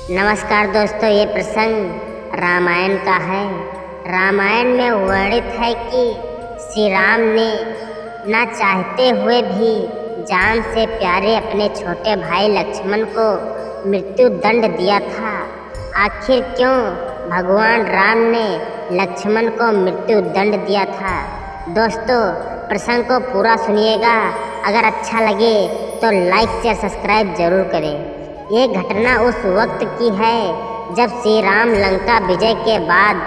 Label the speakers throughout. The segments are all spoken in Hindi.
Speaker 1: नमस्कार दोस्तों, ये प्रसंग रामायण का है। रामायण में वर्णित है कि श्री राम ने न चाहते हुए भी जान से प्यारे अपने छोटे भाई लक्ष्मण को मृत्यु दंड दिया था। आखिर क्यों भगवान राम ने लक्ष्मण को मृत्यु दंड दिया था? दोस्तों, प्रसंग को पूरा सुनिएगा। अगर अच्छा लगे तो लाइक शेयर सब्सक्राइब जरूर करें। ये घटना उस वक्त की है जब श्री राम लंका विजय के बाद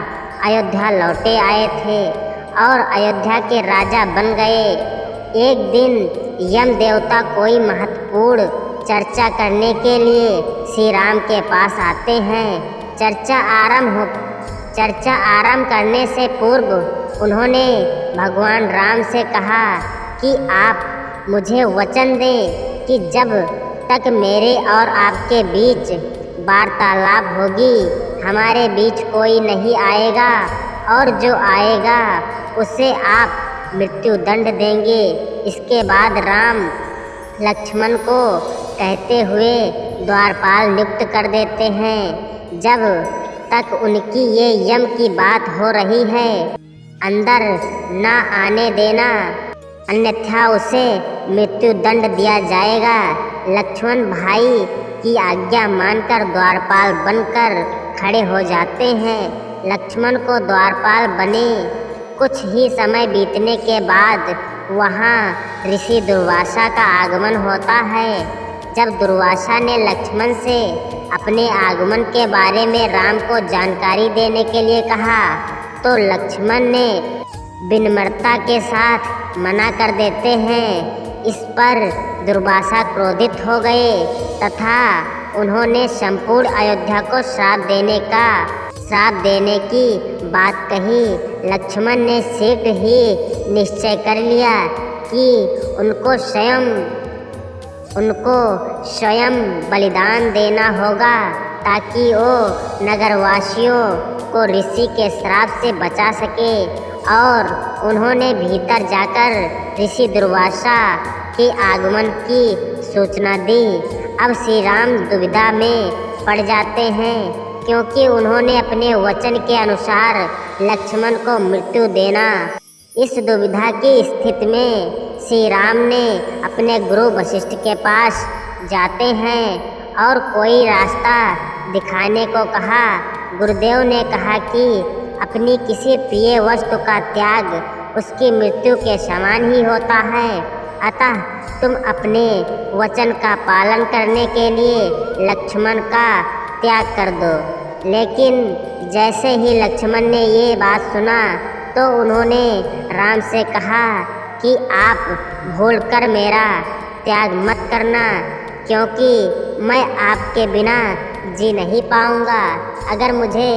Speaker 1: अयोध्या लौटे आए थे और अयोध्या के राजा बन गए। एक दिन यम देवता कोई महत्वपूर्ण चर्चा करने के लिए श्री राम के पास आते हैं। चर्चा आरंभ करने से पूर्व उन्होंने भगवान राम से कहा कि आप मुझे वचन दें कि जब तक मेरे और आपके बीच वार्तालाप होगी हमारे बीच कोई नहीं आएगा और जो आएगा उसे आप मृत्यु दंड देंगे। इसके बाद राम लक्ष्मण को कहते हुए द्वारपाल नियुक्त कर देते हैं। जब तक उनकी ये यम की बात हो रही है अंदर न आने देना, अन्यथा उसे मृत्यु दंड दिया जाएगा। लक्ष्मण भाई की आज्ञा मानकर द्वारपाल बनकर खड़े हो जाते हैं। लक्ष्मण को द्वारपाल बने कुछ ही समय बीतने के बाद वहाँ ऋषि दुर्वासा का आगमन होता है। जब दुर्वासा ने लक्ष्मण से अपने आगमन के बारे में राम को जानकारी देने के लिए कहा तो लक्ष्मण ने विनम्रता के साथ मना कर देते हैं। इस पर दुर्वासा क्रोधित हो गए तथा उन्होंने संपूर्ण अयोध्या को श्राप देने की बात कही। लक्ष्मण ने शीघ्र ही निश्चय कर लिया कि उनको स्वयं बलिदान देना होगा ताकि वो नगरवासियों को ऋषि के श्राप से बचा सके। और उन्होंने भीतर जाकर ऋषि दुर्वासा के आगमन की सूचना दी। अब श्री राम दुविधा में पड़ जाते हैं क्योंकि उन्होंने अपने वचन के अनुसार लक्ष्मण को मृत्यु देना। इस दुविधा की स्थिति में श्री राम ने अपने गुरु वशिष्ठ के पास जाते हैं और कोई रास्ता दिखाने को कहा। गुरुदेव ने कहा कि अपनी किसी प्रिय वस्तु का त्याग उसकी मृत्यु के समान ही होता है, अतः तुम अपने वचन का पालन करने के लिए लक्ष्मण का त्याग कर दो। लेकिन जैसे ही लक्ष्मण ने ये बात सुना तो उन्होंने राम से कहा कि आप भूलकर मेरा त्याग मत करना, क्योंकि मैं आपके बिना जी नहीं पाऊँगा। अगर मुझे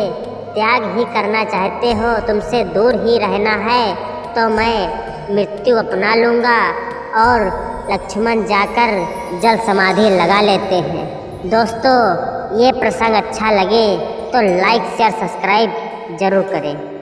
Speaker 1: त्याग ही करना चाहते हो, तुमसे दूर ही रहना है, तो मैं मृत्यु अपना लूँगा। और लक्ष्मण जाकर जल समाधि लगा लेते हैं। दोस्तों, ये प्रसंग अच्छा लगे तो लाइक शेयर सब्सक्राइब जरूर करें।